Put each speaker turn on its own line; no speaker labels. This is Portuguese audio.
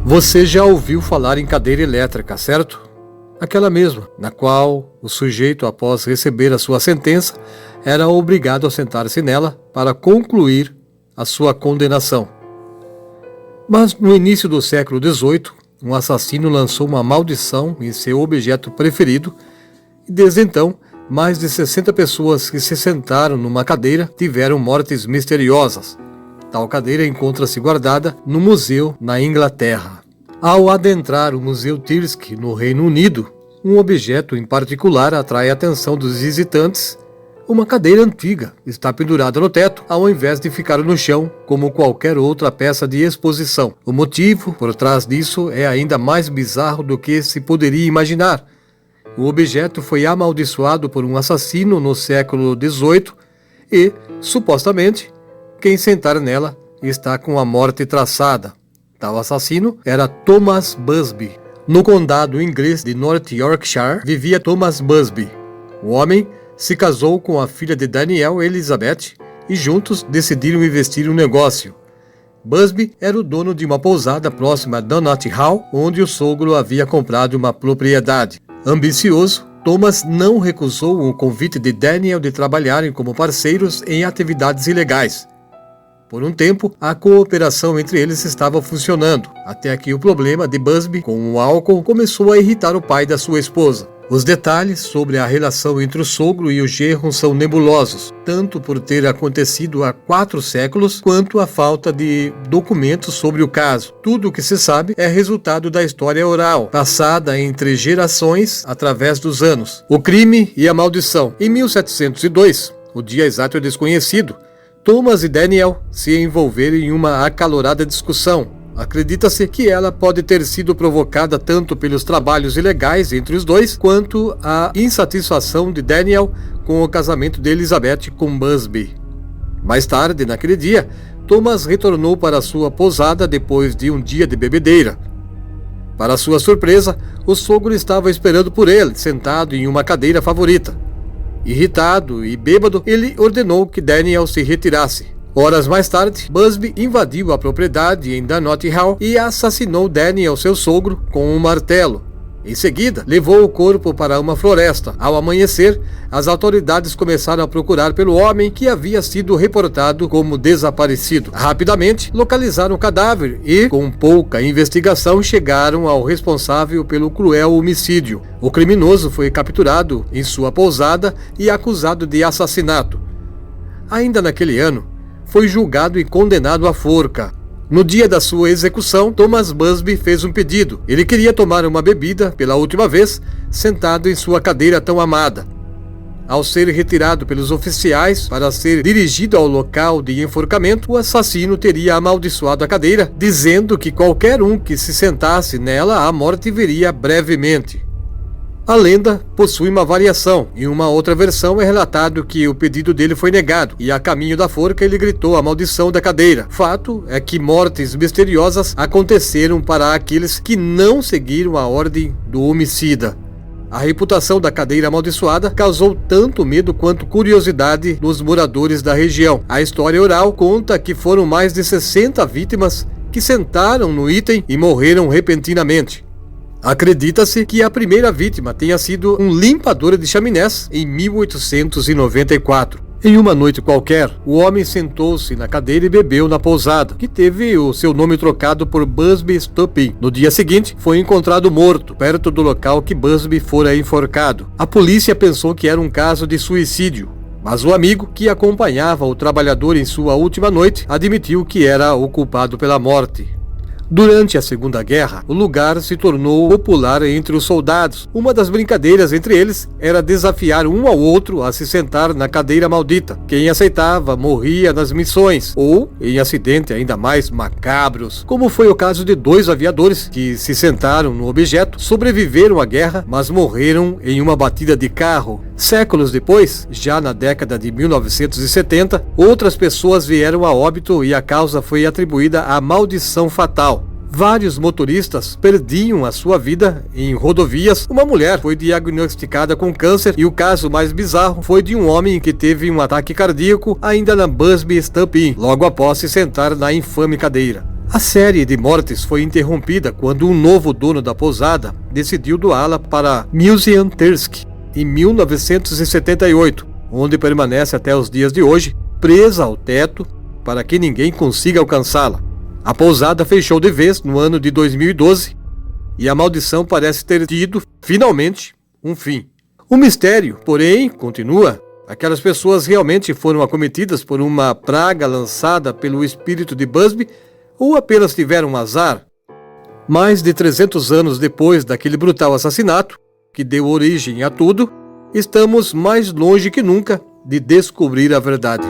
Você já ouviu falar em cadeira elétrica, certo? Aquela mesma, na qual o sujeito, após receber a sua sentença, era obrigado a sentar-se nela para concluir a sua condenação. Mas no início do século XVIII, um assassino lançou uma maldição em seu objeto preferido e desde então, mais de 60 pessoas que se sentaram numa cadeira tiveram mortes misteriosas. Tal cadeira encontra-se guardada no museu na Inglaterra. Ao adentrar o Museu Tirsk no Reino Unido, um objeto em particular atrai a atenção dos visitantes. Uma cadeira antiga está pendurada no teto, ao invés de ficar no chão, como qualquer outra peça de exposição. O motivo por trás disso é ainda mais bizarro do que se poderia imaginar. O objeto foi amaldiçoado por um assassino no século XVIII e, supostamente, quem sentar nela está com a morte traçada. Tal assassino era Thomas Busby. No condado inglês de North Yorkshire vivia Thomas Busby. O homem se casou com a filha de Daniel, Elizabeth, e juntos decidiram investir no negócio. Busby era o dono de uma pousada próxima a Donut Hall, onde o sogro havia comprado uma propriedade. Ambicioso, Thomas não recusou o convite de Daniel de trabalharem como parceiros em atividades ilegais. Por um tempo, a cooperação entre eles estava funcionando, até que o problema de Busby com o álcool começou a irritar o pai da sua esposa. Os detalhes sobre a relação entre o sogro e o genro são nebulosos, tanto por ter acontecido há 4 séculos, quanto a falta de documentos sobre o caso. Tudo o que se sabe é resultado da história oral, passada entre gerações através dos anos. O crime e a maldição. Em 1702, o dia exato é desconhecido, Thomas e Daniel se envolveram em uma acalorada discussão. Acredita-se que ela pode ter sido provocada tanto pelos trabalhos ilegais entre os dois, quanto a insatisfação de Daniel com o casamento de Elizabeth com Busby. Mais tarde, naquele dia, Thomas retornou para sua pousada depois de um dia de bebedeira. Para sua surpresa, o sogro estava esperando por ele, sentado em uma cadeira favorita. Irritado e bêbado, ele ordenou que Daniel se retirasse. Horas mais tarde, Busby invadiu a propriedade em Donut Hall e assassinou Daniel, seu sogro, com um martelo. Em seguida, levou o corpo para uma floresta. Ao amanhecer, as autoridades começaram a procurar pelo homem que havia sido reportado como desaparecido. Rapidamente, localizaram o cadáver e, com pouca investigação, chegaram ao responsável pelo cruel homicídio. O criminoso foi capturado em sua pousada e acusado de assassinato. Ainda naquele ano, foi julgado e condenado à forca. No dia da sua execução, Thomas Busby fez um pedido. Ele queria tomar uma bebida pela última vez, sentado em sua cadeira tão amada. Ao ser retirado pelos oficiais para ser dirigido ao local de enforcamento, o assassino teria amaldiçoado a cadeira, dizendo que qualquer um que se sentasse nela, a morte viria brevemente. A lenda possui uma variação. Em uma outra versão é relatado que o pedido dele foi negado e a caminho da forca ele gritou a maldição da cadeira. Fato é que mortes misteriosas aconteceram para aqueles que não seguiram a ordem do homicida. A reputação da cadeira amaldiçoada causou tanto medo quanto curiosidade nos moradores da região. A história oral conta que foram mais de 60 vítimas que sentaram no item e morreram repentinamente. Acredita-se que a primeira vítima tenha sido um limpador de chaminés em 1894. Em uma noite qualquer, o homem sentou-se na cadeira e bebeu na pousada, que teve o seu nome trocado por Busby Stopping. No dia seguinte, foi encontrado morto, perto do local que Busby fora enforcado. A polícia pensou que era um caso de suicídio, mas o amigo que acompanhava o trabalhador em sua última noite admitiu que era o culpado pela morte. Durante a Segunda Guerra, o lugar se tornou popular entre os soldados. Uma das brincadeiras entre eles era desafiar um ao outro a se sentar na cadeira maldita. Quem aceitava morria nas missões, ou em acidentes ainda mais macabros, como foi o caso de 2 aviadores que se sentaram no objeto, sobreviveram à guerra, mas morreram em uma batida de carro. Séculos depois, já na década de 1970, outras pessoas vieram a óbito e a causa foi atribuída à maldição fatal. Vários motoristas perdiam a sua vida em rodovias. Uma mulher foi diagnosticada com câncer e o caso mais bizarro foi de um homem que teve um ataque cardíaco ainda na Busby Stopping, logo após se sentar na infame cadeira. A série de mortes foi interrompida quando um novo dono da pousada decidiu doá-la para Muzeum Tersk em 1978, onde permanece até os dias de hoje, presa ao teto para que ninguém consiga alcançá-la. A pousada fechou de vez no ano de 2012 e a maldição parece ter tido, finalmente, um fim. O mistério, porém, continua. Aquelas pessoas realmente foram acometidas por uma praga lançada pelo espírito de Busby ou apenas tiveram azar? Mais de 300 anos depois daquele brutal assassinato, que deu origem a tudo, estamos mais longe que nunca de descobrir a verdade.